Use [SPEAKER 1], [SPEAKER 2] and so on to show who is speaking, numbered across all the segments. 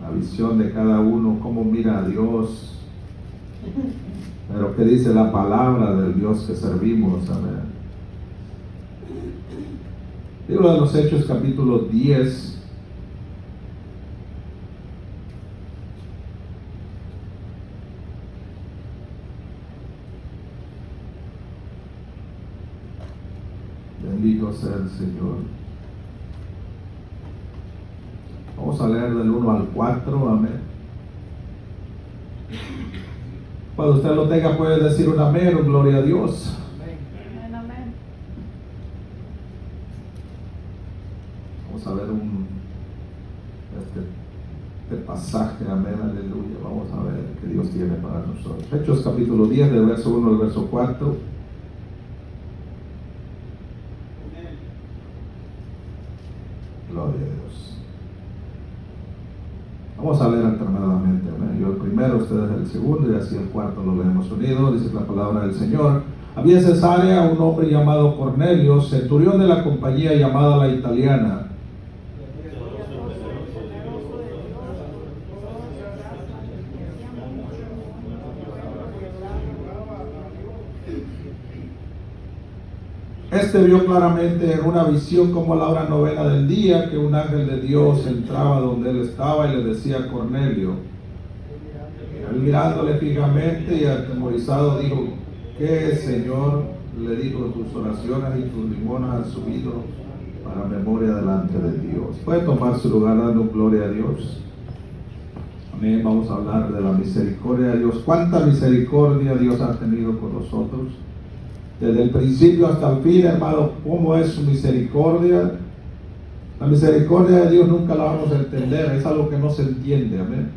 [SPEAKER 1] la visión de cada uno, cómo mira a Dios, pero qué dice la palabra del Dios que servimos. Amén. Libro de los Hechos, capítulo 10. Bendito sea el Señor. Vamos a leer del 1 al 4, amén. Cuando usted lo tenga puede decir un amén o gloria a Dios.
[SPEAKER 2] Amén, amén.
[SPEAKER 1] Vamos a ver este pasaje, amén, aleluya. Vamos a ver qué Dios tiene para nosotros. Hechos capítulo 10, del verso 1 al verso 4. Gloria a Dios. Vamos a leer alternadamente, amén. Yo el primero, ustedes el segundo y así el cuarto lo leemos unido. Dice la palabra del Señor. Había en Cesarea un hombre llamado Cornelio, centurión de la compañía llamada La Italiana. Este vio claramente en una visión como a la hora novena del día que un ángel de Dios entraba donde él estaba y le decía a Cornelio. Él mirándole fijamente y atemorizado dijo: ¿qué, Señor? Le dijo: tus oraciones y tus limonas han subido para memoria delante de Dios. Puede tomar su lugar dando gloria a Dios. Amén. Vamos a hablar de la misericordia de Dios. ¿Cuánta misericordia Dios ha tenido con nosotros? Desde el principio hasta el fin, hermano, ¿cómo es su misericordia? La misericordia de Dios nunca la vamos a entender, es algo que no se entiende, amén.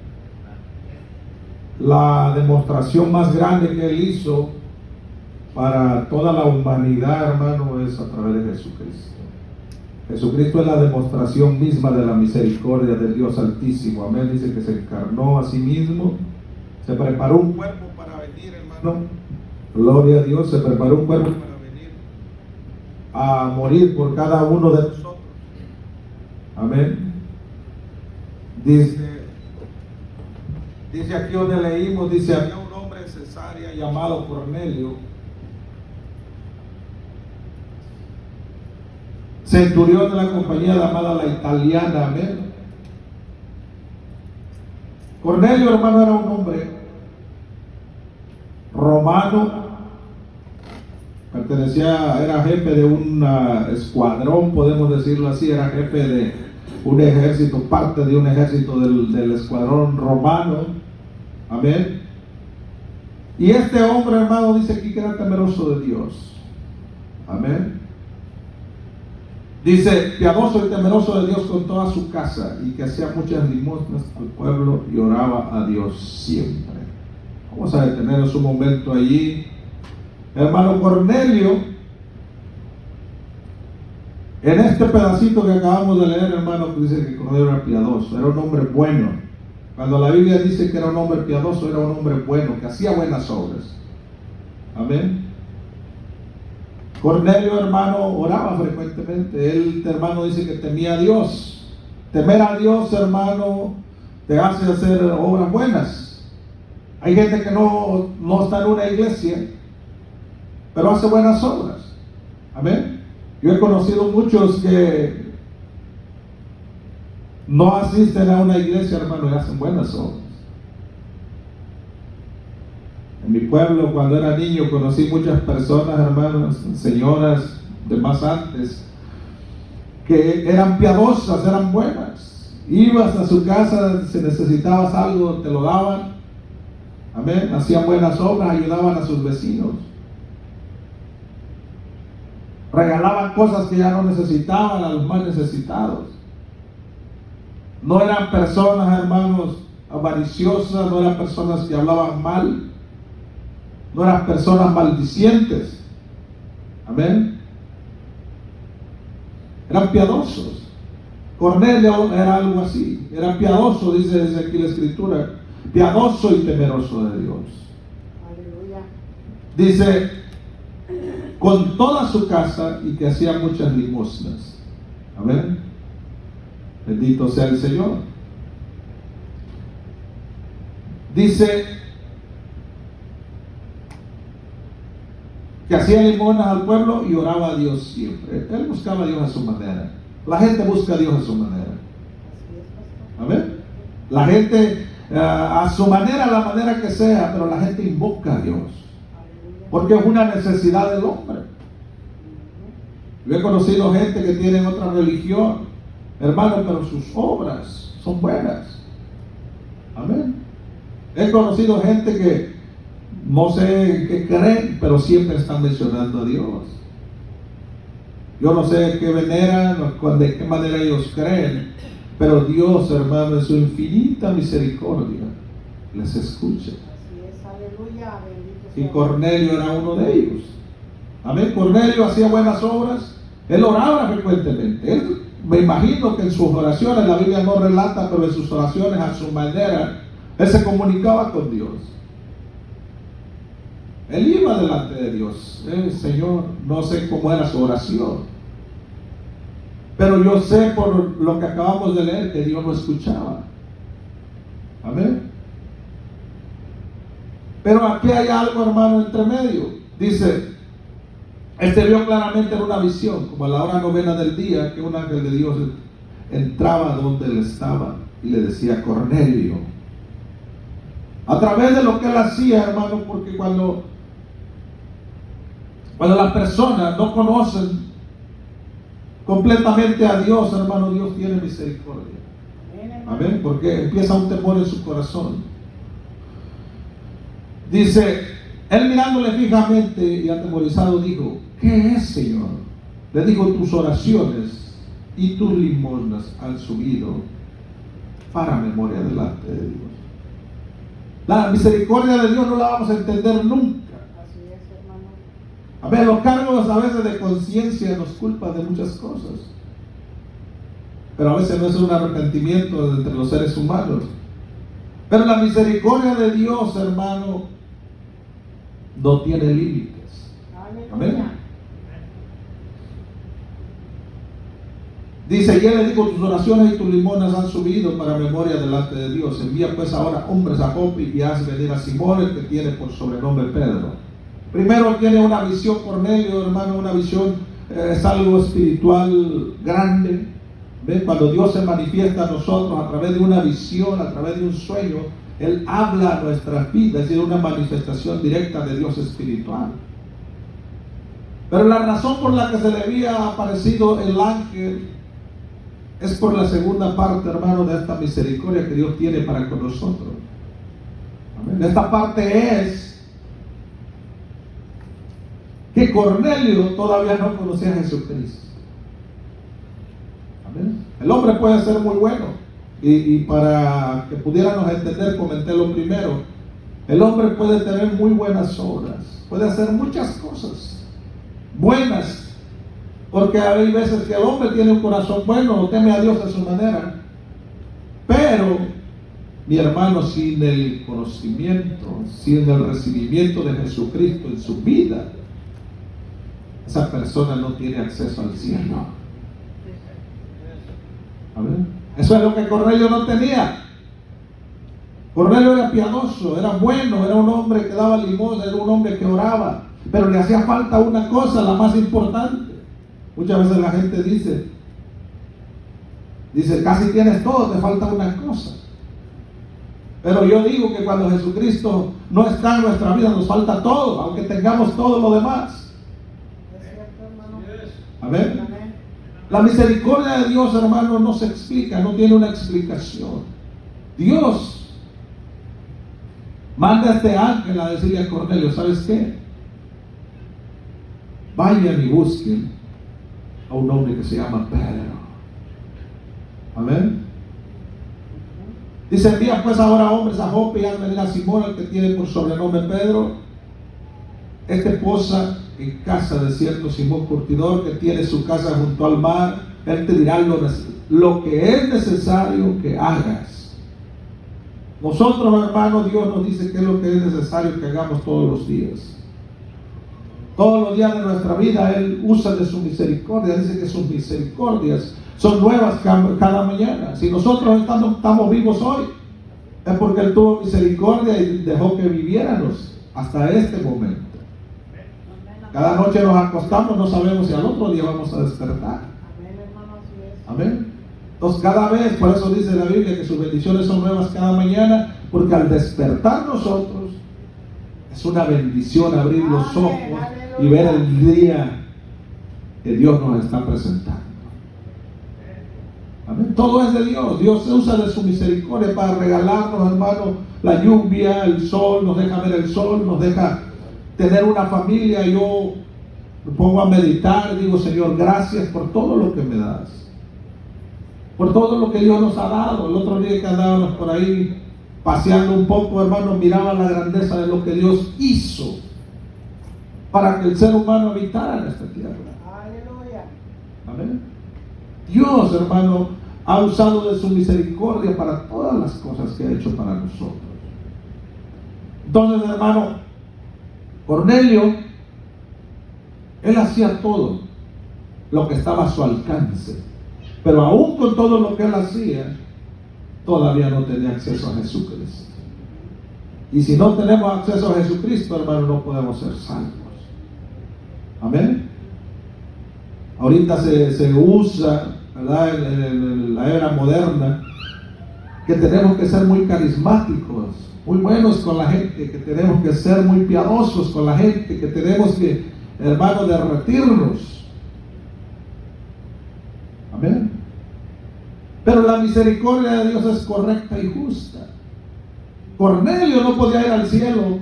[SPEAKER 1] La demostración más grande que Él hizo para toda la humanidad, hermano, es a través de Jesucristo. Jesucristo es la demostración misma de la misericordia del Dios Altísimo, amén. Dice que se encarnó a sí mismo, se preparó un cuerpo para venir, hermano. Gloria a Dios, se preparó un cuerpo para venir a morir por cada uno de nosotros. Amén. Dice aquí donde leímos, dice: había un hombre en Cesarea llamado Cornelio, centurión de la compañía llamada La Italiana. Amén. Cornelio, hermano, era un hombre romano, era jefe de un escuadrón, podemos decirlo así, era jefe de un ejército, parte de un ejército del escuadrón romano, amén. Y este hombre, hermano, dice aquí que era temeroso de Dios, amén. Dice: piadoso y temeroso de Dios con toda su casa, y que hacía muchas limosnas al pueblo y oraba a Dios siempre. Vamos a detenernos un momento allí. Hermano Cornelio, en este pedacito que acabamos de leer, hermano, dice que Cornelio era piadoso, era un hombre bueno. Cuando la Biblia dice que era un hombre piadoso, era un hombre bueno, que hacía buenas obras. Amén. Cornelio, hermano, oraba frecuentemente. Él, hermano, dice que temía a Dios. Temer a Dios, hermano, te hace hacer obras buenas. Hay gente que no está en una iglesia, pero hace buenas obras. Amén. Yo he conocido muchos que no asisten a una iglesia, hermano, y hacen buenas obras. En mi pueblo, cuando era niño, conocí muchas personas, hermanos, señoras de más antes, que eran piadosas, eran buenas. Ibas a su casa, si necesitabas algo, te lo daban. Amén. Hacían buenas obras, ayudaban a sus vecinos. Regalaban cosas que ya no necesitaban a los más necesitados. No eran personas, hermanos, avariciosas, no eran personas que hablaban mal, no eran personas maldicientes. Amén. Eran piadosos. Cornelio era algo así, era piadoso, dice desde aquí la escritura, piadoso y temeroso de Dios.
[SPEAKER 2] Aleluya.
[SPEAKER 1] Dice, con toda su casa, y que hacía muchas limosnas. Amén. Bendito sea el Señor. Dice que hacía limonas al pueblo y oraba a Dios siempre. Él buscaba a Dios a su manera. La gente busca a Dios a su manera. Amén. La gente a su manera, la manera que sea, pero la gente invoca a Dios. Porque es una necesidad del hombre. Yo he conocido gente que tiene otra religión, hermano, pero sus obras son buenas. Amén. He conocido gente que no sé qué creen, pero siempre están mencionando a Dios. Yo no sé qué veneran, de qué manera ellos creen, pero Dios, hermano, en su infinita misericordia, les escucha.
[SPEAKER 2] Así es, aleluya, bendito
[SPEAKER 1] Y
[SPEAKER 2] sea.
[SPEAKER 1] Cornelio era uno de ellos. Amén. Cornelio hacía buenas obras. Él oraba frecuentemente. Él, me imagino que en sus oraciones, la Biblia no relata, pero en sus oraciones a su manera, él se comunicaba con Dios. Él iba delante de Dios. Señor, no sé cómo era su oración, pero yo sé por lo que acabamos de leer que Dios lo escuchaba. Amén. Pero aquí hay algo, hermano, entre medio. Dice, vio claramente en una visión, como a la hora novena del día, que un ángel de Dios entraba donde él estaba y le decía, Cornelio. A través de lo que él hacía, hermano, porque cuando las personas no conocen completamente a Dios, hermano, Dios tiene misericordia. Amén, porque empieza un temor en su corazón. Dice, él mirándole fijamente y atemorizado dijo, ¿qué es, Señor? Le dijo, tus oraciones y tus limosnas han subido para memoria delante de Dios. La misericordia de Dios no la vamos a entender nunca.
[SPEAKER 2] Así es, hermano.
[SPEAKER 1] A ver, los cargos a veces de conciencia nos culpan de muchas cosas, pero a veces no es un arrepentimiento entre los seres humanos. Pero la misericordia de Dios, hermano, no tiene límites. Amén. Dice, y él le dijo, tus oraciones y tus limonas han subido para memoria delante de Dios. Envía pues ahora hombres a Jope y haz venir a Simón, el que tiene por sobrenombre Pedro. Primero tiene una visión, Cornelio, hermano, una visión, es algo espiritual grande. ¿Ven? Cuando Dios se manifiesta a nosotros a través de una visión, a través de un sueño, Él habla a nuestras vidas, es decir, una manifestación directa de Dios espiritual. Pero la razón por la que se le había aparecido el ángel es por la segunda parte, hermano, de esta misericordia que Dios tiene para con nosotros. Amén. Esta parte es que Cornelio todavía no conocía a Jesucristo. Amén. El hombre puede ser muy bueno, y para que pudiéramos entender, comenté lo primero. El hombre puede tener muy buenas obras, puede hacer muchas cosas buenas, porque hay veces que el hombre tiene un corazón bueno o teme a Dios a su manera, pero mi hermano, sin el conocimiento, sin el recibimiento de Jesucristo en su vida, esa persona no tiene acceso al cielo. Amén. Eso es lo que Cornelio no tenía. Cornelio era piadoso, era bueno, era un hombre que daba limosna, era un hombre que oraba, pero le hacía falta una cosa, la más importante. Muchas veces la gente dice, casi tienes todo, te falta una cosa. Pero yo digo que cuando Jesucristo no está en nuestra vida, nos falta todo, aunque tengamos todo lo demás.
[SPEAKER 2] Es cierto, hermano.
[SPEAKER 1] Amén.
[SPEAKER 2] Amén.
[SPEAKER 1] La misericordia de Dios, hermano, no se explica, no tiene una explicación. Dios manda a este ángel a decirle a Cornelio, ¿sabes qué? Vayan y busquen a un hombre que se llama Pedro. Amén. Dice, envía pues ahora hombres a Jope y haz venir a Simón, el que tiene por sobrenombre Pedro. Este posa en casa de cierto Simón curtidor, que tiene su casa junto al mar. Él te dirá lo que es necesario que hagas. Nosotros, hermanos, Dios nos dice qué es lo que es necesario que hagamos todos los días. Todos los días de nuestra vida Él usa de su misericordia. Dice que sus misericordias son nuevas cada mañana. Si nosotros estamos vivos hoy, es porque Él tuvo misericordia y dejó que viviéramos hasta este momento. Cada noche nos acostamos, no sabemos si al otro día vamos a despertar.
[SPEAKER 2] Amén, hermano, así es.
[SPEAKER 1] Amén. Entonces cada vez, por eso dice la Biblia que sus bendiciones son nuevas cada mañana, porque al despertar nosotros es una bendición abrir los
[SPEAKER 2] Amén,
[SPEAKER 1] ojos y
[SPEAKER 2] aleluya.
[SPEAKER 1] ver el día que Dios nos está presentando. Amén. Todo es de Dios. Dios se usa de su misericordia para regalarnos, hermano, la lluvia, el sol, nos deja ver el sol, nos deja tener una familia. Yo me pongo a meditar, digo, Señor, gracias por todo lo que me das, por todo lo que Dios nos ha dado. El otro día que andábamos por ahí paseando un poco, hermano, miraba la grandeza de lo que Dios hizo para que el ser humano habitara en esta tierra.
[SPEAKER 2] Aleluya.
[SPEAKER 1] Amén. Dios, hermano, ha usado de su misericordia para todas las cosas que ha hecho para nosotros. Entonces, hermano, Cornelio, él hacía todo lo que estaba a su alcance, pero aún con todo lo que él hacía, todavía no tenía acceso a Jesucristo. Y si no tenemos acceso a Jesucristo, hermano, no podemos ser salvos. Amén. Ahorita se usa, ¿verdad?, en la era moderna, que tenemos que ser muy carismáticos, muy buenos con la gente, que tenemos que ser muy piadosos con la gente, que tenemos que, hermano, derretirnos. Amén. Pero la misericordia de Dios es correcta y justa. Cornelio no podía ir al cielo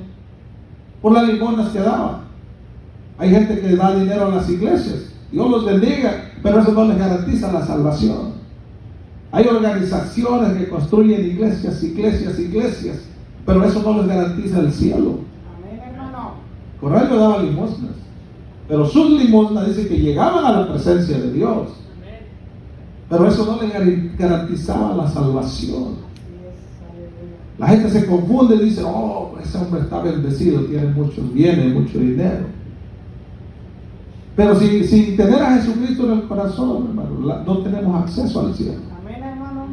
[SPEAKER 1] por las limonas que daba. Hay gente que da dinero a las iglesias, Dios los bendiga, pero eso no les garantiza la salvación. Hay organizaciones que construyen iglesias, pero eso no les garantiza el cielo.
[SPEAKER 2] Amén, hermano.
[SPEAKER 1] Cornelio daba limosnas, pero sus limosnas dicen que llegaban a la presencia de Dios, pero eso no les garantizaba la salvación.
[SPEAKER 2] Así es, aleluya.
[SPEAKER 1] La gente se confunde y dice, oh, ese hombre está bendecido, tiene muchos bienes, mucho dinero. Pero sin tener a Jesucristo en el corazón, hermano, no tenemos acceso al cielo.
[SPEAKER 2] Amén, hermano.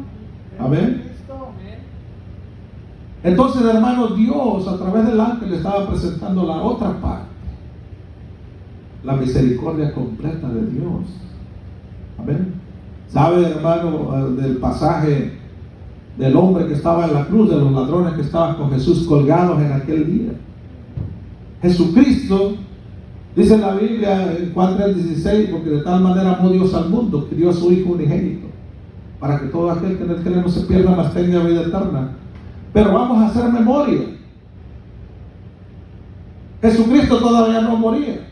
[SPEAKER 1] Amén.
[SPEAKER 2] Cristo.
[SPEAKER 1] Entonces, hermano, Dios a través del ángel le estaba presentando la otra parte, la misericordia completa de Dios. Amén. ¿Sabe, hermano, del pasaje del hombre que estaba en la cruz, de los ladrones que estaban con Jesús colgados en aquel día? Jesucristo, dice en la Biblia en Juan 3:16, porque de tal manera amó Dios al mundo, que dio a su Hijo unigénito, para que todo aquel que en él cree no se pierda, mas tenga vida eterna. Pero vamos a hacer memoria. Jesucristo todavía no moría.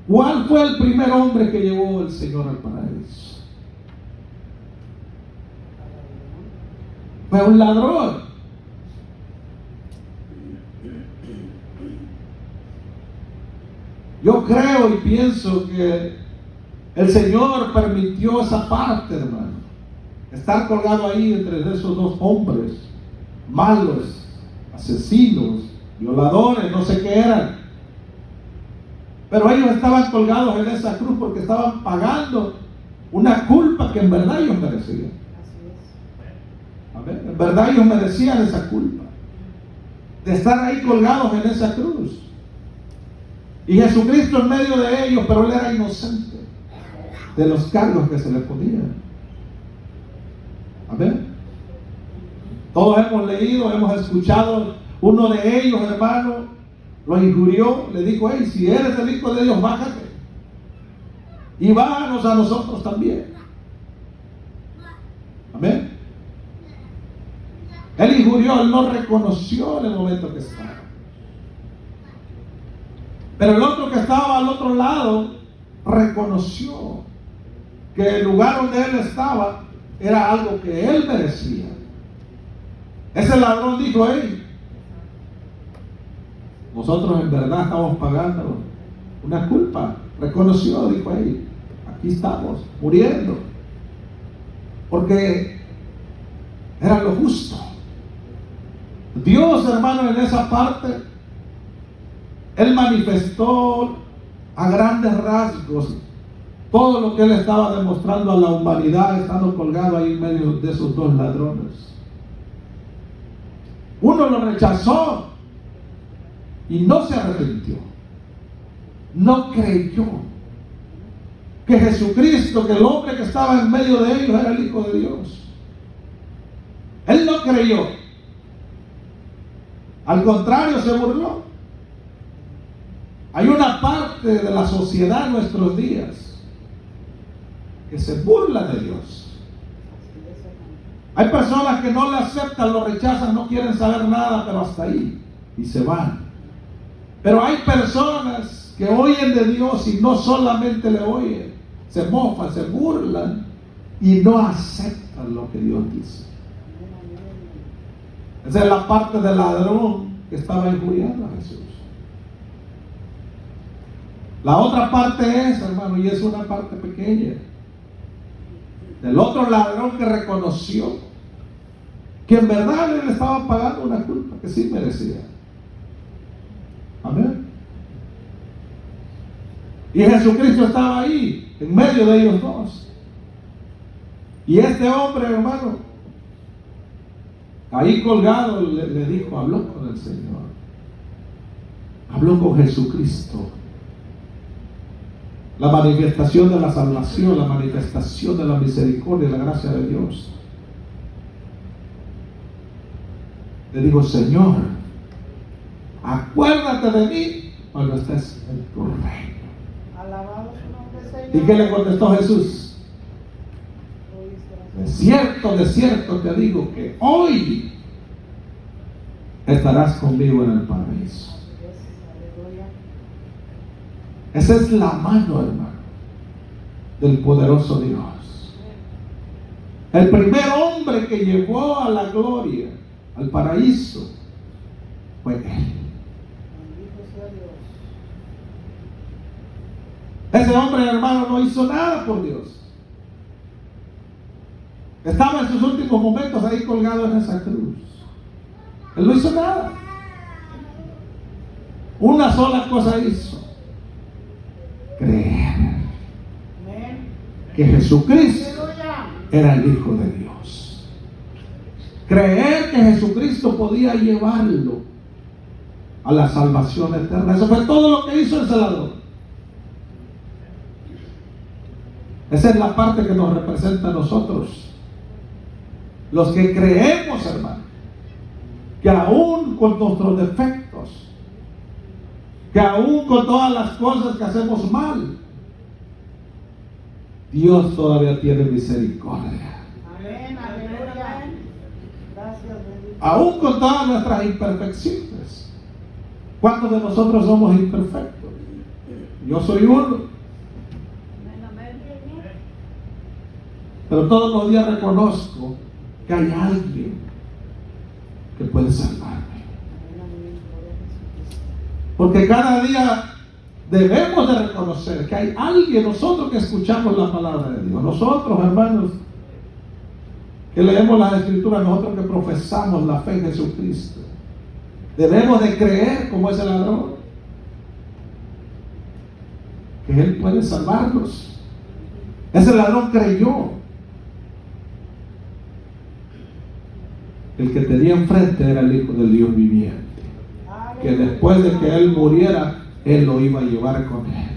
[SPEAKER 1] ¿Cuál fue el primer hombre que llevó el Señor al paraíso? Fue un ladrón. Yo creo y pienso que el Señor permitió esa parte, hermano. Estar colgado ahí entre esos dos hombres malos, asesinos, violadores, no sé qué eran. Pero ellos estaban colgados en esa cruz porque estaban pagando una culpa que en verdad ellos merecían.
[SPEAKER 2] Así es.
[SPEAKER 1] Amén. En verdad ellos merecían esa culpa de estar ahí colgados en esa cruz. Y Jesucristo en medio de ellos, pero él era inocente de los cargos que se le ponían. Amén. Todos hemos leído, hemos escuchado, uno de ellos, hermano, lo injurió, le dijo, hey, si eres el Hijo de Dios, bájate y bájanos a nosotros también. Amén. Él injurió, él no reconoció en el momento que estaba. Pero el otro que estaba al otro lado reconoció que el lugar donde él estaba era algo que él merecía. Ese ladrón dijo, hey, nosotros en verdad estamos pagando una culpa. Reconoció, dijo, hey, aquí estamos muriendo, porque era lo justo. Dios, hermano, en esa parte él manifestó a grandes rasgos todo lo que él estaba demostrando a la humanidad, estando colgado ahí en medio de esos dos ladrones. Uno lo rechazó y no se arrepintió. No creyó que Jesucristo, que el hombre que estaba en medio de ellos era el Hijo de Dios. Él no creyó. Al contrario, se burló. Hay una parte de la sociedad en nuestros días que se burla de Dios. Hay personas que no le aceptan, lo rechazan, no quieren saber nada, pero hasta ahí, y se van. Pero hay personas que oyen de Dios y no solamente le oyen, se mofan, se burlan y no aceptan lo que Dios dice. Esa es la parte del ladrón que estaba injuriando a Jesús. La otra parte es, hermano, y es una parte pequeña, del otro ladrón que reconoció que en verdad él estaba pagando una culpa que sí merecía. Amén. Y Jesucristo estaba ahí, en medio de ellos dos. Y este hombre, hermano, ahí colgado, le dijo, habló con el Señor. Habló con Jesucristo. La manifestación de la salvación, la manifestación de la misericordia y la gracia de Dios. Le digo, Señor, acuérdate de mí cuando estés en tu reino.
[SPEAKER 2] Alabado su nombre, Señor.
[SPEAKER 1] ¿Y qué le contestó Jesús? De cierto te digo que hoy estarás conmigo en el paraíso. Esa es la mano, hermano, del poderoso Dios. El primer hombre que llegó a la gloria, al paraíso, fue él. Ese hombre, hermano, no hizo nada por Dios. Estaba en sus últimos momentos ahí colgado en esa cruz. Él no hizo nada. Una sola cosa hizo: creer que Jesucristo era el Hijo de Dios. Creer que Jesucristo podía llevarlo a la salvación eterna. Eso fue todo lo que hizo ese ladrón. Esa es la parte que nos representa a nosotros, los que creemos, hermano, que aún con nuestros defectos, que aún con todas las cosas que hacemos mal, Dios todavía tiene misericordia.
[SPEAKER 2] Amén, aleluya. Gracias, bendito.
[SPEAKER 1] Aún con todas nuestras imperfecciones. ¿Cuántos de nosotros somos imperfectos? Yo soy uno. Pero todos los días reconozco que hay alguien que puede salvarme. Porque cada día debemos de reconocer que hay alguien, nosotros que escuchamos la palabra de Dios, nosotros, hermanos, que leemos las Escrituras, nosotros que profesamos la fe en Jesucristo, debemos de creer como ese ladrón, que Él puede salvarnos. Ese ladrón creyó. El que tenía enfrente era el Hijo del Dios viviente, que después de que Él muriera, Él lo iba a llevar con Él.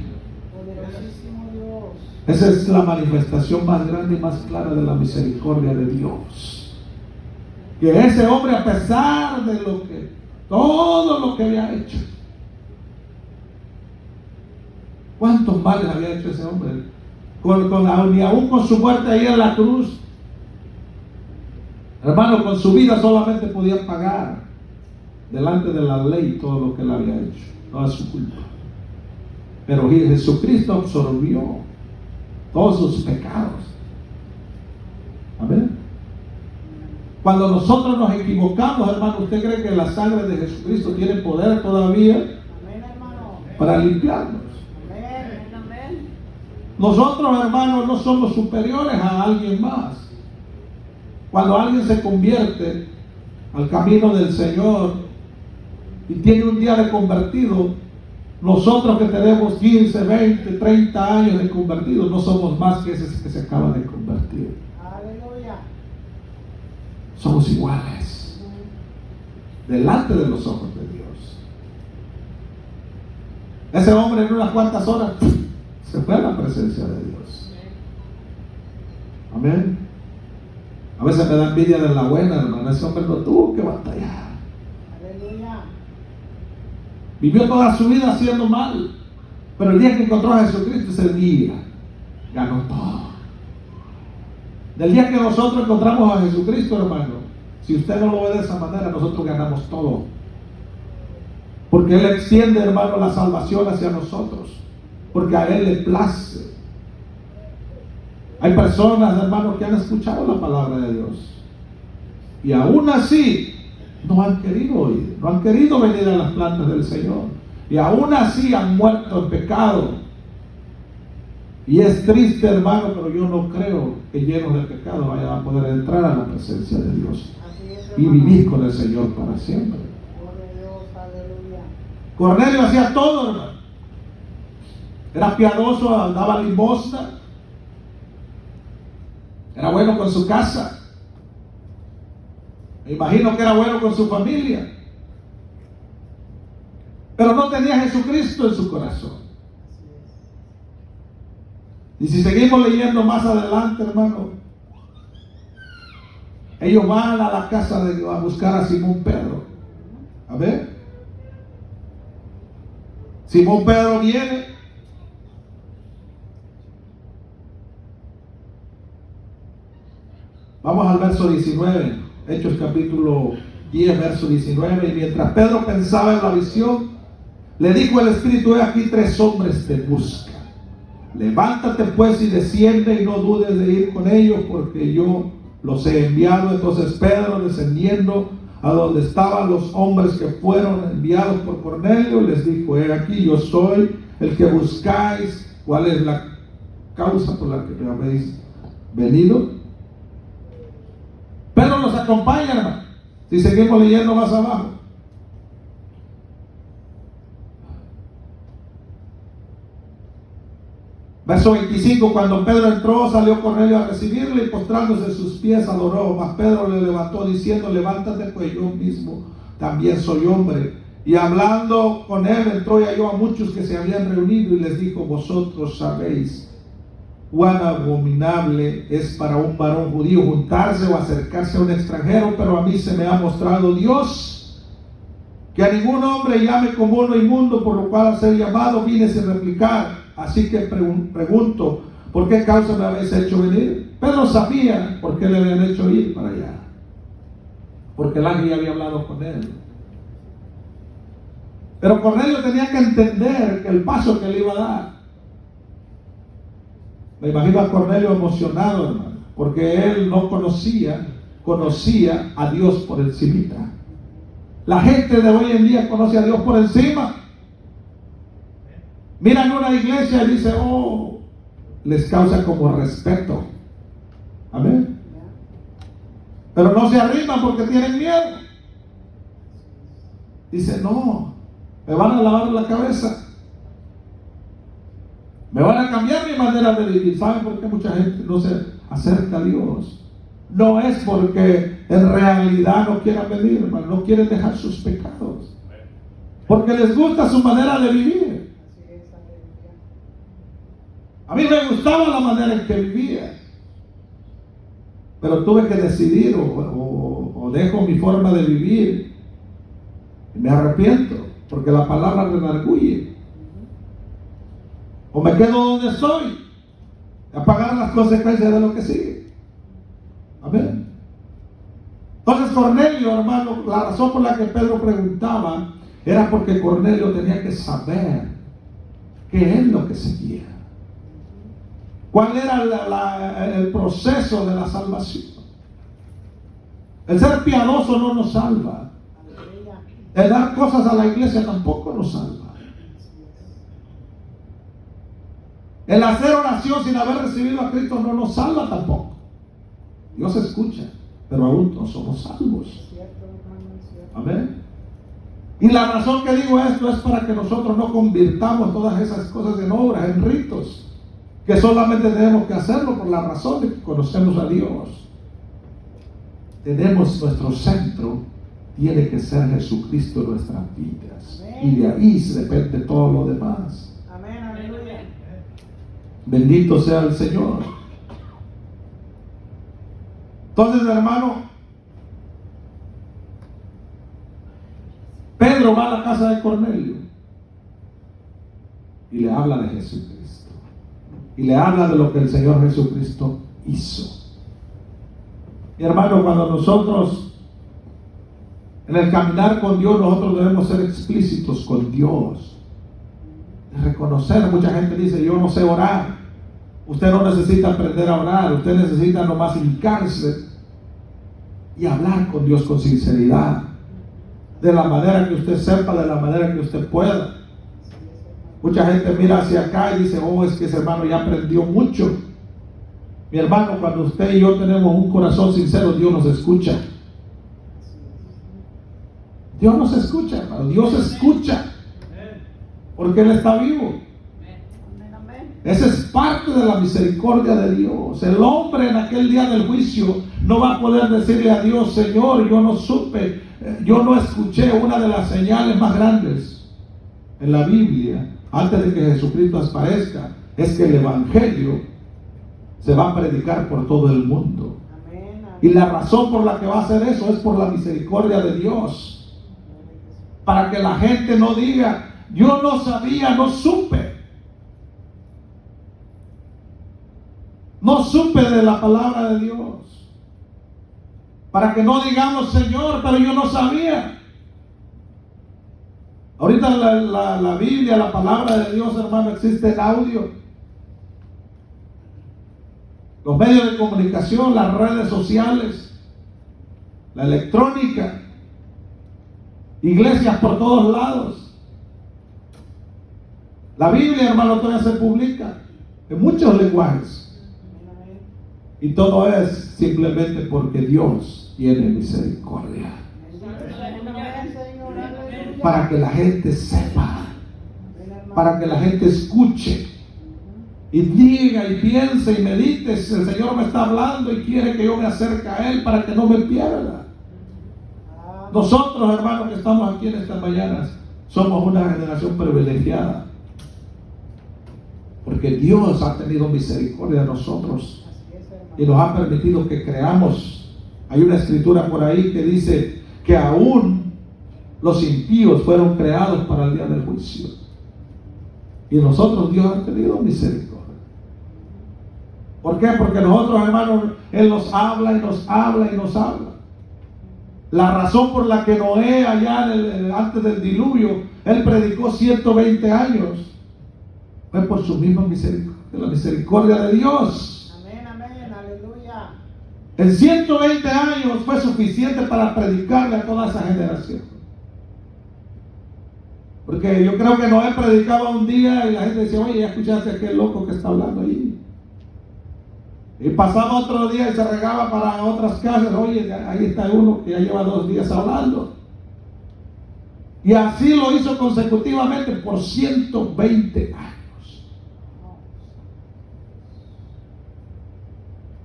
[SPEAKER 1] Esa es la manifestación más grande y más clara de la misericordia de Dios. Que ese hombre, a pesar de todo lo que había hecho, ¿cuántos males había hecho ese hombre? Ni aún con su muerte ahí en la cruz, hermano, con su vida solamente podía pagar delante de la ley todo lo que él había hecho, toda su culpa. Pero Jesucristo absorbió todos sus pecados. Amén. Cuando nosotros nos equivocamos, hermano, ¿usted cree que la sangre de Jesucristo tiene poder todavía?
[SPEAKER 2] Amén, hermano.
[SPEAKER 1] Para limpiarnos?
[SPEAKER 2] Amén.
[SPEAKER 1] Nosotros, hermanos, no somos superiores a alguien más. Cuando alguien se convierte al camino del Señor y tiene un día de convertido, nosotros que tenemos 15, 20, 30 años de convertidos, no somos más que ese que se acaba de convertir.
[SPEAKER 2] Aleluya.
[SPEAKER 1] Somos iguales. delante de los ojos de Dios. Ese hombre en unas cuantas horas se fue a la presencia de Dios. Amén. A veces me da envidia de la buena, hermano. Ese hombre no tuvo que batallar.
[SPEAKER 2] Aleluya.
[SPEAKER 1] Vivió toda su vida haciendo mal, pero el día que encontró a Jesucristo, ese día ganó todo. Del día que nosotros encontramos a Jesucristo, hermano, si usted no lo ve de esa manera, nosotros ganamos todo. Porque Él extiende, hermano, la salvación hacia nosotros. Porque a Él le place. Hay personas, hermanos, que han escuchado la palabra de Dios. Y aún así, no han querido oír. No han querido venir a las plantas del Señor. Y aún así han muerto en pecado. Y es triste, hermano, pero yo no creo que llenos de pecado vayan a poder entrar a la presencia de Dios.
[SPEAKER 2] Así es,
[SPEAKER 1] Y
[SPEAKER 2] hermano.
[SPEAKER 1] vivir con el Señor para siempre.
[SPEAKER 2] Gloria a Dios, aleluya.
[SPEAKER 1] Cornelio hacía todo, hermano. Era piadoso, daba limosna. Era bueno con su casa. Me imagino que era bueno con su familia. Pero no tenía a Jesucristo en su corazón. Y si seguimos leyendo más adelante, hermano, ellos van a la casa a buscar a Simón Pedro. A ver. Simón Pedro viene. Vamos al verso 19, Hechos capítulo 10, verso 19. Y mientras Pedro pensaba en la visión, le dijo el Espíritu: he aquí 3 hombres te buscan. Levántate pues y desciende, y no dudes de ir con ellos, porque yo los he enviado. Entonces Pedro, descendiendo a donde estaban los hombres que fueron enviados por Cornelio, les dijo: he aquí, yo soy el que buscáis. ¿Cuál es la causa por la que me habéis venido? Pedro los acompaña, hermano. Si seguimos leyendo más abajo, verso 25, cuando Pedro entró, salió Cornelio a recibirle, y postrándose a sus pies adoró. Mas Pedro le levantó diciendo: levántate, pues yo mismo también soy hombre. Y hablando con él, entró y halló a muchos que se habían reunido, y les dijo: vosotros sabéis cuán abominable es para un varón judío juntarse o acercarse a un extranjero, pero a mí se me ha mostrado Dios que a ningún hombre llame como uno inmundo, por lo cual al ser llamado vine sin replicar. Así que pregunto: ¿por qué causa me habéis hecho venir? Pedro sabía por qué le habían hecho ir para allá, porque el ángel había hablado con él. Pero Cornelio tenía que entender que el paso que le iba a dar, me imagino a Cornelio emocionado, hermano, porque él no conocía a Dios por encima. La gente de hoy en día conoce a Dios por encima. Miran una iglesia y dicen: oh, les causa como respeto. Amén. Pero no se arriman porque tienen miedo. Dicen: no, me van a lavar la cabeza. Me van a cambiar mi manera de vivir. ¿Saben por qué mucha gente no se acerca a Dios? No es porque en realidad no quieran venir, hermano, no quieren dejar sus pecados, porque les gusta su manera de vivir. A mí me gustaba la manera en que vivía, pero tuve que decidir: o dejo mi forma de vivir y me arrepiento, porque la palabra redarguye, o me quedo donde estoy a pagar las consecuencias de lo que sigue. Amén. Entonces Cornelio, hermano, la razón por la que Pedro preguntaba era porque Cornelio tenía que saber qué es lo que seguía, cuál era el proceso de la salvación. El ser piadoso no nos salva. El dar cosas a la iglesia tampoco nos salva. El hacer oración sin haber recibido a Cristo no nos salva tampoco. Dios escucha, pero aún no somos salvos. Amén. Y la razón que digo esto es para que nosotros no convirtamos todas esas cosas en obras, en ritos, que solamente tenemos que hacerlo por la razón de que conocemos a Dios. Tenemos nuestro centro tiene que ser Jesucristo en nuestras vidas. Y de ahí se depende todo lo demás.
[SPEAKER 2] Amén, aleluya.
[SPEAKER 1] Bendito sea el Señor. Entonces, hermano, Pedro va a la casa de Cornelio y le habla de Jesucristo. Y le habla de lo que el Señor Jesucristo hizo. Y hermano, cuando nosotros en el caminar con Dios, nosotros debemos ser explícitos con Dios. Reconocer, mucha gente dice, yo no sé orar. Usted no necesita aprender a orar, usted necesita nomás hincarse y hablar con Dios con sinceridad, de la manera que usted sepa, de la manera que usted pueda. Mucha gente mira hacia acá y dice, oh, es que ese hermano ya aprendió mucho. Mi hermano, cuando usted y yo tenemos un corazón sincero, Dios nos escucha. Dios nos escucha, hermano. Dios escucha, porque Él está vivo. Esa es parte de la misericordia de Dios. El hombre en aquel día del juicio no va a poder decirle a Dios, Señor, yo no supe, yo no escuché una de las señales más grandes en la Biblia, antes de que Jesucristo aparezca, es que el Evangelio se va a predicar por todo el mundo.
[SPEAKER 2] Amén, amén.
[SPEAKER 1] Y la razón por la que va a hacer eso es por la misericordia de Dios. Para que la gente no diga, yo no sabía, no supe. No supe de la palabra de Dios. Para que no digamos, Señor, pero yo no sabía. Ahorita la Biblia, la palabra de Dios, hermano, existe en audio. Los medios de comunicación, las redes sociales, la electrónica, iglesias por todos lados. La Biblia, hermano, todavía se publica en muchos lenguajes. Y todo es simplemente porque Dios tiene misericordia. Para que la gente sepa, para que la gente escuche y diga y piense y medite, si el Señor me está hablando y quiere que yo me acerque a Él para que no me pierda. Nosotros, hermanos, que estamos aquí en estas mañanas, somos una generación privilegiada, porque Dios ha tenido misericordia de nosotros y nos ha permitido que creamos. Hay una escritura por ahí que dice que aún los impíos fueron creados para el día del juicio, y nosotros Dios ha tenido misericordia. ¿Por qué? Porque nosotros, hermanos, Él nos habla y nos habla y nos habla. La razón por la que Noé allá antes del diluvio, él predicó 120 años, fue por su misma misericordia, la misericordia de Dios.
[SPEAKER 2] Amén, amén, aleluya.
[SPEAKER 1] En 120 años fue suficiente para predicarle a toda esa generación. Porque yo creo que Noé predicaba un día y la gente decía, oye, ya escuchaste a aquel loco que está hablando ahí. Y pasaba otro día y se regaba para otras casas, oye, ahí está uno que ya lleva 2 días hablando. Y así lo hizo consecutivamente por 120 años.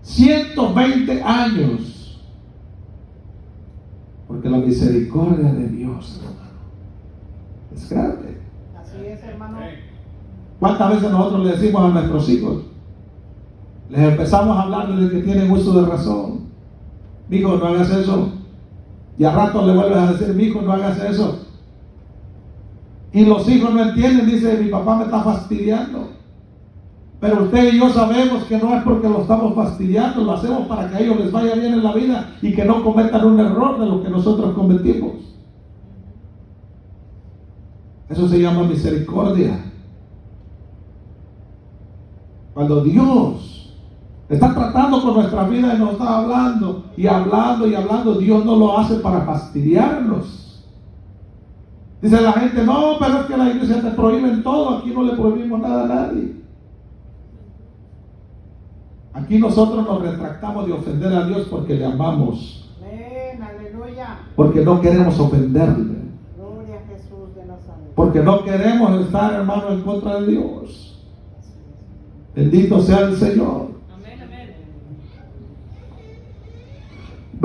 [SPEAKER 1] 120 años. Porque la misericordia de Dios, hermano, es grande.
[SPEAKER 2] Así es, hermano.
[SPEAKER 1] ¿Cuántas veces nosotros le decimos a nuestros hijos? Les empezamos a hablar de que tienen uso de razón. Mijo, no hagas eso. Y a rato le vuelves a decir, mijo, no hagas eso. Y los hijos no entienden, dice, mi papá me está fastidiando. Pero usted y yo sabemos que no es porque lo estamos fastidiando, lo hacemos para que a ellos les vaya bien en la vida y que no cometan un error de lo que nosotros cometimos. Eso se llama misericordia. Cuando Dios está tratando con nuestra vida y nos está hablando y hablando y hablando, Dios no lo hace para fastidiarnos. Dice la gente, no, pero es que la iglesia te prohíben todo, aquí no le prohibimos nada a nadie. Aquí nosotros nos retractamos de ofender a Dios porque le amamos.
[SPEAKER 2] Amén, aleluya.
[SPEAKER 1] Porque no queremos ofenderle.
[SPEAKER 2] Gloria a Jesús de Nazaret.
[SPEAKER 1] Porque no queremos estar, hermano, en contra de Dios. Bendito sea el Señor.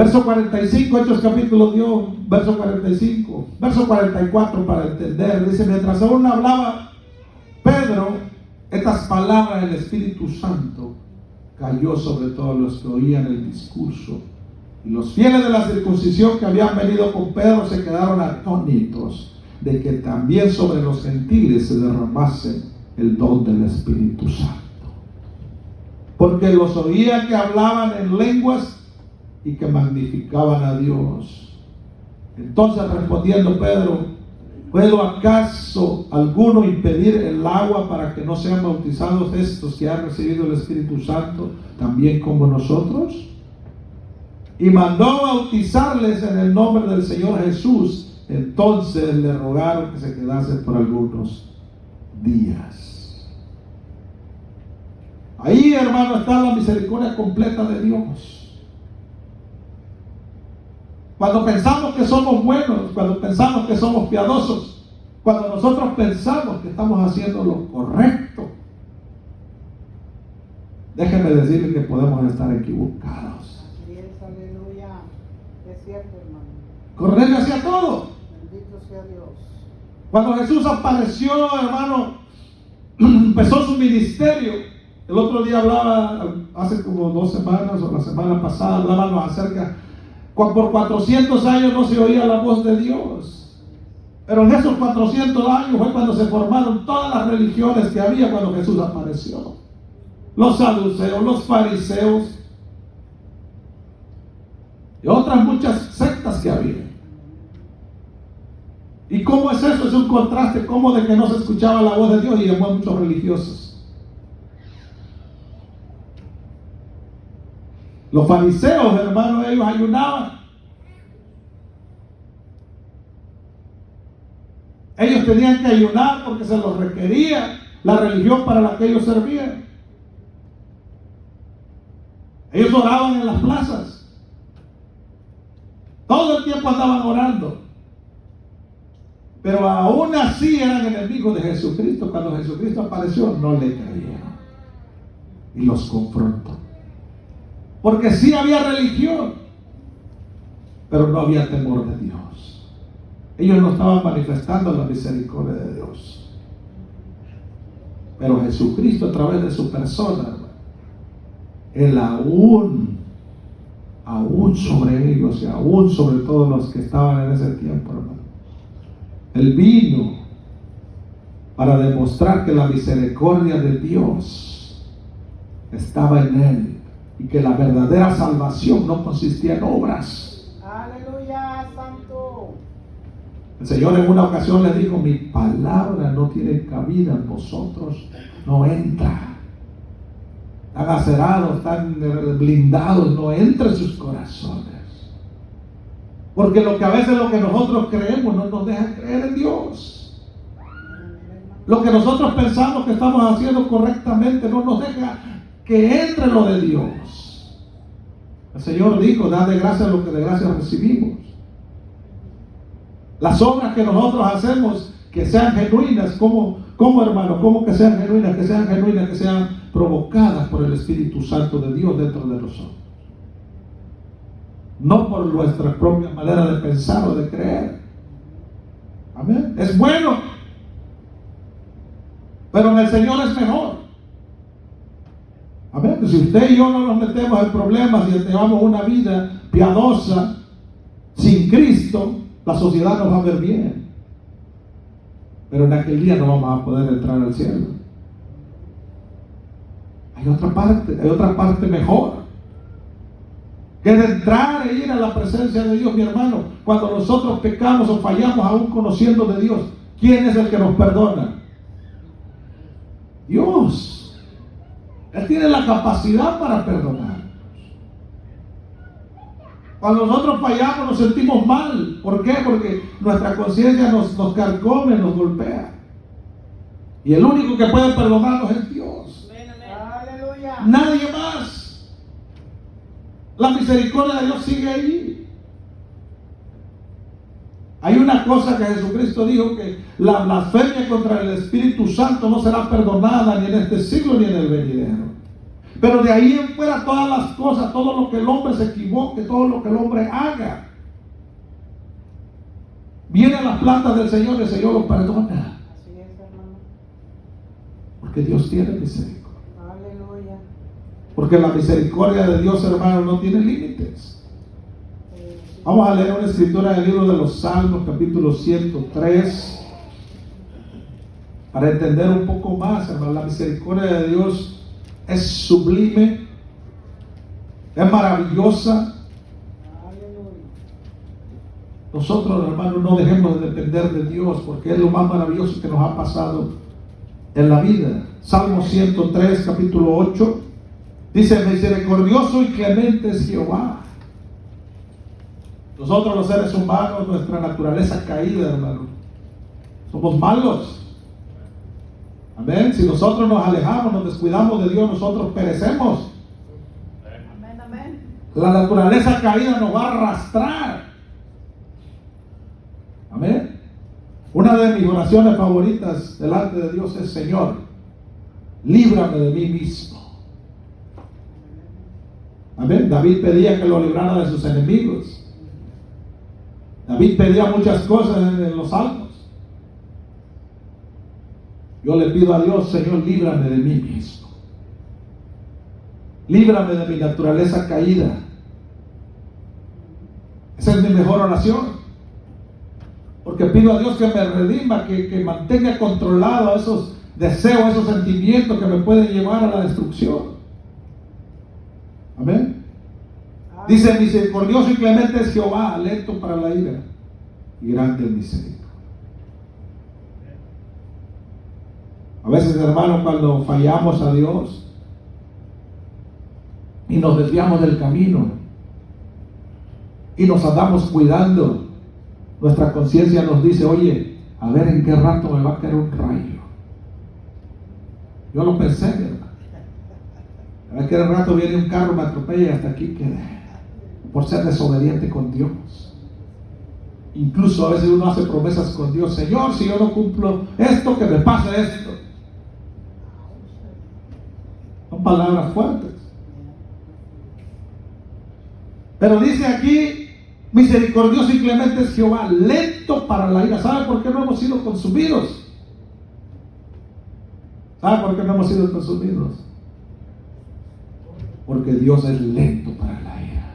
[SPEAKER 1] Verso 45, Hechos capítulo 2, verso 45, verso 44 para entender. Dice, mientras aún hablaba Pedro estas palabras, el Espíritu Santo cayó sobre todos los que oían el discurso. Y los fieles de la circuncisión que habían venido con Pedro se quedaron atónitos de que también sobre los gentiles se derramase el don del Espíritu Santo. Porque los oían que hablaban en lenguas y que magnificaban a Dios. Entonces respondiendo Pedro, ¿puedo acaso alguno impedir el agua para que no sean bautizados estos que han recibido el Espíritu Santo también como nosotros? Y mandó bautizarles en el nombre del Señor Jesús. Entonces le rogaron que se quedase por algunos días. Ahí, hermano, está la misericordia completa de Dios. Cuando pensamos que somos buenos, cuando pensamos que somos piadosos, cuando nosotros pensamos que estamos haciendo lo correcto, déjenme decirles que podemos estar equivocados.
[SPEAKER 2] Así es, aleluya. Es cierto, hermano.
[SPEAKER 1] Correr hacia todo.
[SPEAKER 2] Bendito sea Dios.
[SPEAKER 1] Cuando Jesús apareció, hermano, empezó su ministerio. El otro día hablaba, hace como 2 semanas o la semana pasada, hablábamos acerca, por 400 años no se oía la voz de Dios. Pero en esos 400 años fue cuando se formaron todas las religiones que había cuando Jesús apareció. Los saduceos, los fariseos y otras muchas sectas que había. ¿Y cómo es eso? Es un contraste, como de que no se escuchaba la voz de Dios y llamó a muchos religiosos. Los fariseos, hermanos, ellos ayunaban. Ellos tenían que ayunar porque se los requería la religión para la que ellos servían. Ellos oraban en las plazas. Todo el tiempo andaban orando. Pero aún así eran enemigos de Jesucristo. Cuando Jesucristo apareció, no le creyeron. Y los confrontó. Porque sí había religión, pero no había temor de Dios. Ellos no estaban manifestando la misericordia de Dios. Pero Jesucristo, a través de su persona, Él aún sobre ellos y aún sobre todos los que estaban en ese tiempo, hermano, Él vino para demostrar que la misericordia de Dios estaba en Él. Y que la verdadera salvación no consistía en obras.
[SPEAKER 2] Aleluya, santo.
[SPEAKER 1] El Señor en una ocasión le dijo, mi palabra no tiene cabida en vosotros, no entra. Están acerados, están blindados, no entra en sus corazones. Porque lo que a veces lo que nosotros creemos no nos deja creer en Dios. Lo que nosotros pensamos que estamos haciendo correctamente no nos deja que entre lo de Dios. El Señor dijo, dad de gracia lo que de gracia recibimos. Las obras que nosotros hacemos, que sean genuinas, como hermano, como que sean genuinas, que sean provocadas por el Espíritu Santo de Dios dentro de nosotros. No por nuestra propia manera de pensar o de creer. Amén. Es bueno, pero en el Señor es mejor. Amén. Si usted y yo no nos metemos en problemas y llevamos una vida piadosa, sin Cristo, la sociedad nos va a ver bien. Pero en aquel día no vamos a poder entrar al cielo. Hay otra parte mejor. Que de entrar e ir a la presencia de Dios, mi hermano. Cuando nosotros pecamos o fallamos aún conociendo de Dios, ¿quién es el que nos perdona? Dios. Él tiene la capacidad para perdonar. Cuando nosotros fallamos nos sentimos mal. ¿Por qué? Porque nuestra conciencia nos carcome, nos golpea. Y el único que puede perdonarnos es Dios.
[SPEAKER 2] Aleluya.
[SPEAKER 1] Nadie más. La misericordia de Dios sigue allí. Hay una cosa que Jesucristo dijo, que la blasfemia contra el Espíritu Santo no será perdonada ni en este siglo ni en el venidero. Pero de ahí en fuera todas las cosas, todo lo que el hombre se equivoque, todo lo que el hombre haga, viene a las plantas del Señor y el Señor lo perdona.
[SPEAKER 2] Así es, hermano.
[SPEAKER 1] Porque Dios tiene misericordia.
[SPEAKER 2] Aleluya.
[SPEAKER 1] Porque la misericordia de Dios, hermano, no tiene límites. Vamos a leer una escritura del libro de los Salmos, capítulo 103, para entender un poco más, hermano. La misericordia de Dios es sublime, es maravillosa.
[SPEAKER 2] Aleluya.
[SPEAKER 1] Nosotros, hermanos, no dejemos de depender de Dios, porque es lo más maravilloso que nos ha pasado en la vida. Salmo 103, capítulo 8, dice: misericordioso y clemente es Jehová. Nosotros los seres humanos, nuestra naturaleza caída, hermano, somos malos. Amén. Si nosotros nos alejamos, nos descuidamos de Dios, nosotros perecemos.
[SPEAKER 2] Amén, amén.
[SPEAKER 1] La naturaleza caída nos va a arrastrar. Amén. Una de mis oraciones favoritas delante de Dios es: Señor, líbrame de mí mismo. Amén. David pedía que lo librara de sus enemigos. David pedía muchas cosas en los salmos. Yo le pido a Dios: Señor, líbrame de mí mismo. Líbrame de mi naturaleza caída. Esa es mi mejor oración. Porque pido a Dios que me redima, que mantenga controlado esos deseos, esos sentimientos que me pueden llevar a la destrucción. Amén. Dice: misericordioso y clemente es Jehová, lento para la ira y grande en misericordia. A veces, hermano, cuando fallamos a Dios y nos desviamos del camino y nos andamos cuidando, nuestra conciencia nos dice: oye, a ver en qué rato me va a caer un rayo. Yo lo pensé, hermano. A ver qué rato viene un carro, me atropella y hasta aquí quedé, por ser desobediente con Dios. Incluso a veces uno hace promesas con Dios: Señor, si yo no cumplo esto, que me pase esto. Son palabras fuertes. Pero dice aquí: misericordioso y clemente es Jehová, lento para la ira. ¿Sabe por qué no hemos sido consumidos? ¿Sabe por qué no hemos sido consumidos? Porque Dios es lento para la ira.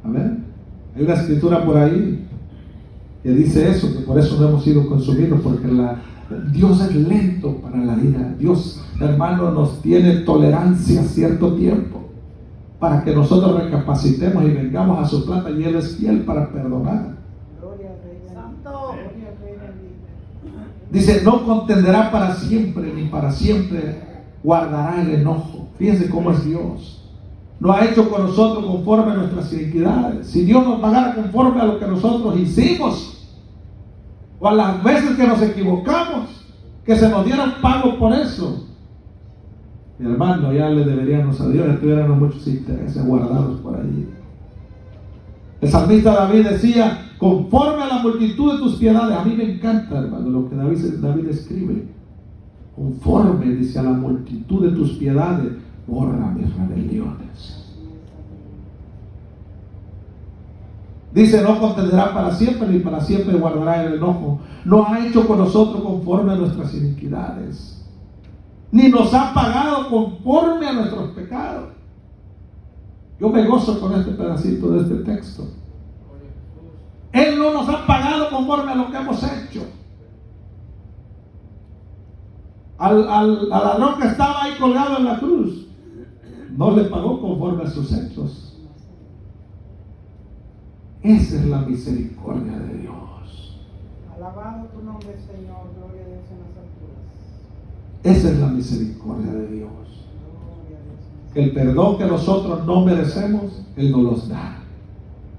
[SPEAKER 1] Amén. Hay una escritura por ahí que dice eso, que por eso no hemos sido consumidos, porque Dios es lento para la ira. Dios, hermano, nos tiene tolerancia cierto tiempo para que nosotros recapacitemos y vengamos a su plata, y Él es fiel para perdonar.
[SPEAKER 2] Gloria al Rey Santo. Gloria al Rey bendito.
[SPEAKER 1] Dice: no contenderá para siempre, ni para siempre guardará el enojo. Fíjense cómo es Dios. No ha hecho con nosotros conforme a nuestras iniquidades. Si Dios nos pagara conforme a lo que nosotros hicimos, o a las veces que nos equivocamos, que se nos diera pago por eso, mi hermano, ya le deberíamos a Dios, ya tuviéramos muchos intereses guardados por ahí. El salmista David decía: conforme a la multitud de tus piedades. A mí me encanta, hermano, lo que David escribe. Conforme, dice, a la multitud de tus piedades, borra mis rebeliones. Dice: no contenderá para siempre, ni para siempre guardará el enojo. No ha hecho con nosotros conforme a nuestras iniquidades, ni nos ha pagado conforme a nuestros pecados. Yo me gozo con este pedacito de este texto. Él no nos ha pagado conforme a lo que hemos hecho. Al ladrón que estaba ahí colgado en la cruz, no le pagó conforme a sus hechos. Esa es la misericordia de Dios.
[SPEAKER 2] Alabado tu nombre, Señor. Gloria a Dios en las alturas.
[SPEAKER 1] Esa es la misericordia de Dios.
[SPEAKER 2] Gloria a Dios.
[SPEAKER 1] El perdón que nosotros no merecemos, Él nos los da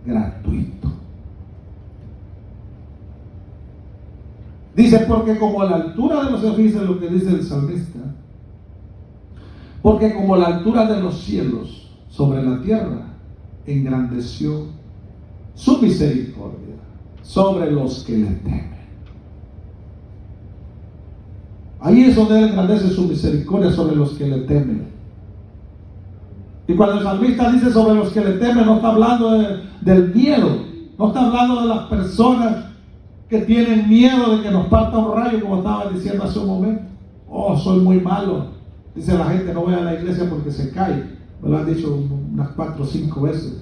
[SPEAKER 1] gratuito. Dice: porque como a la altura de los cielos, dice lo que dice el salmista, porque como la altura de los cielos sobre la tierra, engrandeció su misericordia sobre los que le temen. Ahí es donde Él engrandece su misericordia sobre los que le temen. Y cuando el salmista dice sobre los que le temen, no está hablando del miedo, no está hablando de las personas que tienen miedo de que nos parta un rayo, como estaba diciendo hace un momento. Oh, soy muy malo. Dice la gente, no voy a la iglesia porque se cae. Me lo han dicho unas 4 o 5 veces.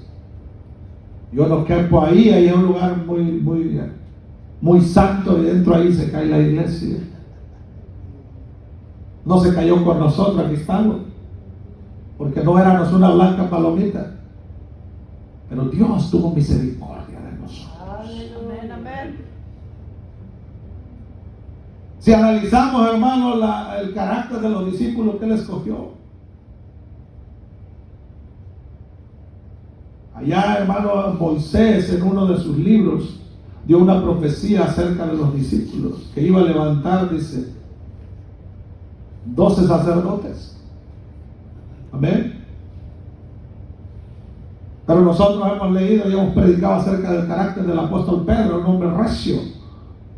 [SPEAKER 1] Yo no quepo ahí es un lugar muy santo, y dentro ahí se cae la iglesia. No se cayó con nosotros, aquí estamos, porque no éramos una blanca palomita, pero Dios tuvo misericordia de nosotros.
[SPEAKER 2] Amén, amén.
[SPEAKER 1] Si analizamos, hermano, el carácter de los discípulos que Él escogió, allá, hermano, Moisés en uno de sus libros dio una profecía acerca de los discípulos, que iba a levantar, dice, 12 sacerdotes. Amén. Pero nosotros hemos leído y hemos predicado acerca del carácter del apóstol Pedro, un hombre recio,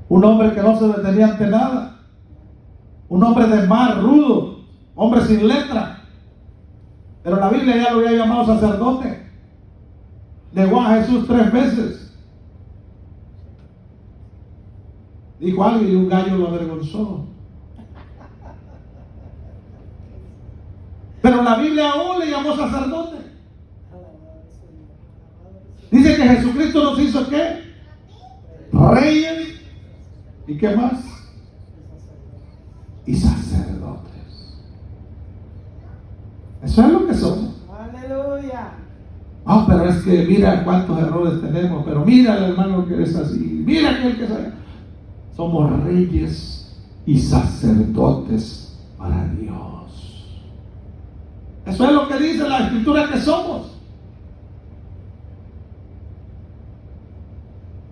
[SPEAKER 1] un hombre que no se detenía ante nada, un hombre de mar, rudo, hombre sin letra. Pero la Biblia ya lo había llamado sacerdote. Negó a Jesús 3 veces. Dijo algo y un gallo lo avergonzó. Pero la Biblia aún le llamó sacerdote. Dice que Jesucristo nos hizo ¿qué? Reyes. ¿Y qué más? Y sacerdotes. Eso es lo que somos.
[SPEAKER 2] Aleluya.
[SPEAKER 1] Ah, pero es que mira cuántos errores tenemos. Pero mira el hermano que es así. Mira aquel que sabe. Somos reyes y sacerdotes para Dios. Eso es lo que dice la Escritura que somos.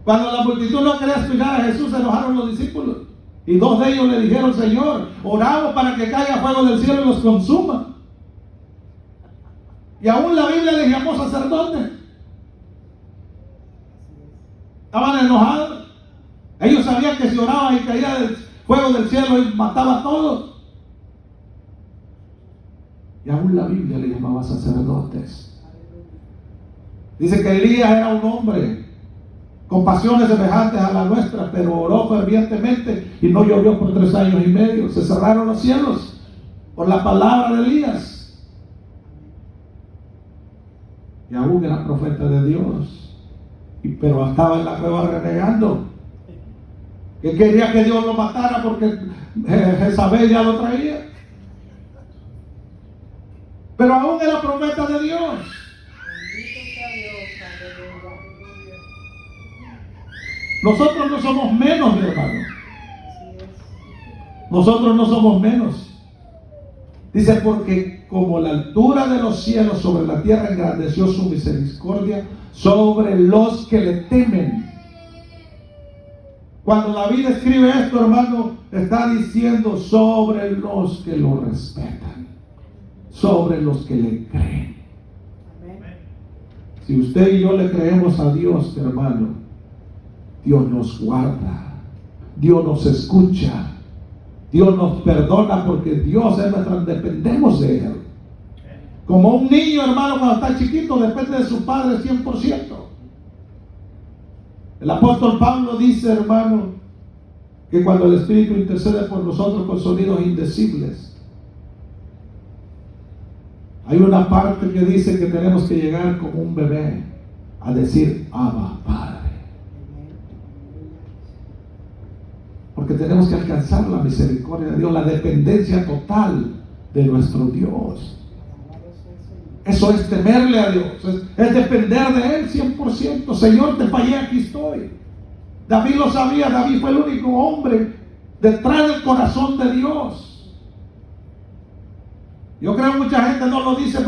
[SPEAKER 1] Cuando la multitud no quería escuchar a Jesús, se enojaron los discípulos. Y 2 de ellos le dijeron: Señor, oramos para que caiga fuego del cielo y los consuma. Y aún la Biblia les llamó sacerdotes. Estaban enojados. Ellos sabían que si oraban y caía el fuego del cielo y mataba a todos. Y aún la Biblia le llamaba sacerdotes. Dice que Elías era un hombre con pasiones semejantes a la nuestra, pero oró fervientemente y no llovió por 3 años y medio. Se cerraron los cielos por la palabra de Elías. Y aún era profeta de Dios, pero estaba en la cueva renegando, que quería que Dios lo matara porque Jezabel ya lo traía. Pero aún era profeta de Dios.
[SPEAKER 2] Bendito sea Dios. Aleluya.
[SPEAKER 1] Nosotros no somos menos, mi hermano.
[SPEAKER 2] Así es.
[SPEAKER 1] Nosotros no somos menos. Dice, porque como la altura de los cielos sobre la tierra engrandeció su misericordia sobre los que le temen. Cuando David escribe esto, hermano, está diciendo sobre los que lo respetan, sobre los que le creen.
[SPEAKER 2] Amén.
[SPEAKER 1] Si usted y yo le creemos a Dios, hermano, Dios nos guarda, Dios nos escucha, Dios nos perdona, porque Dios es nuestra, dependemos de Él. Como un niño, hermano, cuando está chiquito, depende de su padre 100%. El apóstol Pablo dice, hermano, que cuando el Espíritu intercede por nosotros con sonidos indecibles, hay una parte que dice que tenemos que llegar como un bebé a decir: Abba, Padre. Porque tenemos que alcanzar la misericordia de Dios, la dependencia total de nuestro Dios. Eso es temerle a Dios, es depender de Él 100%. Señor, te fallé, aquí estoy. David lo sabía, David fue el único hombre detrás del corazón de Dios. Yo creo que mucha gente no lo dice,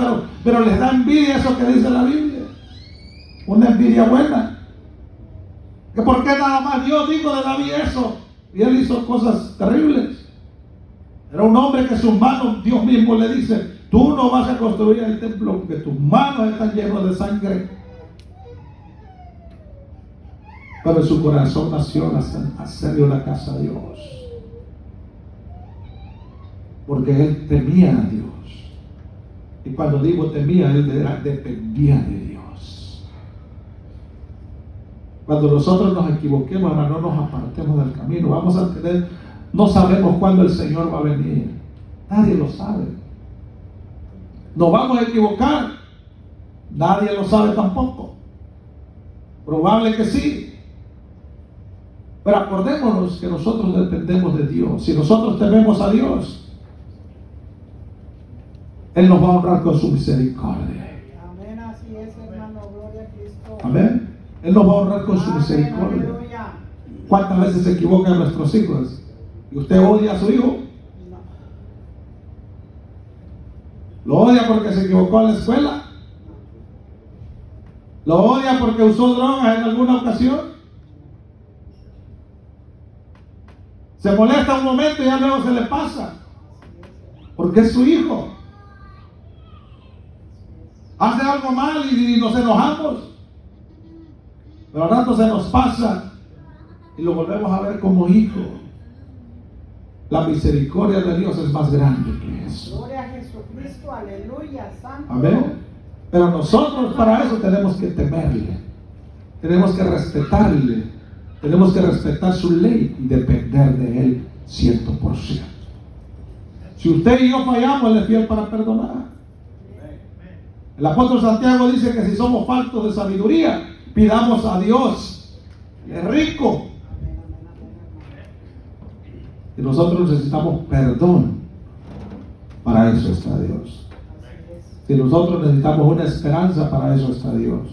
[SPEAKER 1] pero les da envidia eso que dice la Biblia. Una envidia buena. Que por qué nada más Dios dijo de David eso. Y él hizo cosas terribles. Era un hombre que sus manos, Dios mismo le dice: tú no vas a construir el templo porque tus manos están llenas de sangre. Pero en su corazón nació hacerle una casa a Dios. porque él temía a Dios. Y cuando digo temía, él dependía de Dios. Cuando nosotros nos equivoquemos, ahora no nos apartemos del camino. Vamos a tener, no sabemos cuándo el Señor va a venir. Nadie lo sabe. Nos vamos a equivocar. Nadie lo sabe tampoco. Probable que sí. Pero acordémonos que nosotros dependemos de Dios. Si nosotros tememos a Dios, Él nos va a honrar con su misericordia.
[SPEAKER 2] Amén, así es, hermano, gloria a Cristo.
[SPEAKER 1] Amén. Él nos va a honrar con su
[SPEAKER 2] Amén,
[SPEAKER 1] misericordia.
[SPEAKER 2] aleluya.
[SPEAKER 1] ¿Cuántas veces se equivocan nuestros hijos? ¿Y usted odia a su hijo?
[SPEAKER 2] No.
[SPEAKER 1] ¿Lo odia porque se equivocó en la escuela? ¿Lo odia porque usó drogas en alguna ocasión? Se molesta un momento y ya luego se le pasa. Porque es su hijo. Hace algo mal y nos enojamos. Pero al rato se nos pasa y lo volvemos a ver como hijo. La misericordia de Dios es más grande que eso.
[SPEAKER 2] Gloria a Jesucristo, aleluya, santo.
[SPEAKER 1] Amén. Pero nosotros para eso tenemos que temerle. Tenemos que respetarle. Tenemos que respetar su ley y depender de Él 100%. Si usted y yo fallamos, Él es fiel para perdonar. El apóstol Santiago dice que si somos faltos de sabiduría, pidamos a Dios, que es rico. Y nosotros necesitamos perdón. Para eso está Dios. Si nosotros necesitamos una esperanza, para eso está Dios.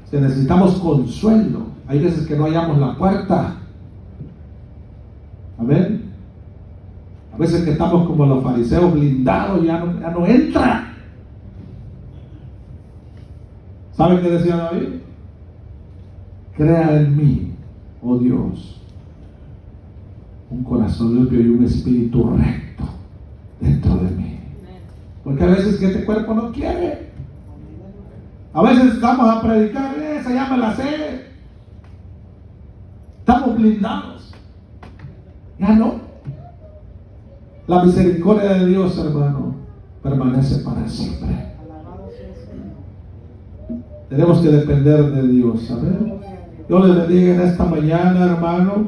[SPEAKER 1] Si necesitamos consuelo, hay veces que no hallamos la puerta. Amén. A veces que estamos como los fariseos blindados, ya no entra. ¿Saben qué decía David? Crea en mí, oh Dios, un corazón limpio y un espíritu recto dentro de mí. Porque a veces que este cuerpo no quiere. A veces estamos a predicar, esa ya me la sé. Estamos blindados. Ya no. La misericordia de Dios, hermano, permanece para siempre.
[SPEAKER 2] Alabado sea el Señor.
[SPEAKER 1] Tenemos que depender de Dios, ¿saben? Yo les bendiga en esta mañana, hermano.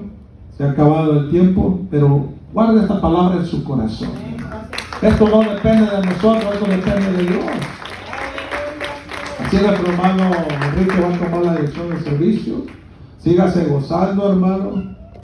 [SPEAKER 1] Se ha acabado el tiempo, pero guarde esta palabra en su corazón. Esto no depende de nosotros, esto depende de Dios. Así es, nuestro hermano Enrique va a tomar la dirección del servicio. Sígase gozando, hermano.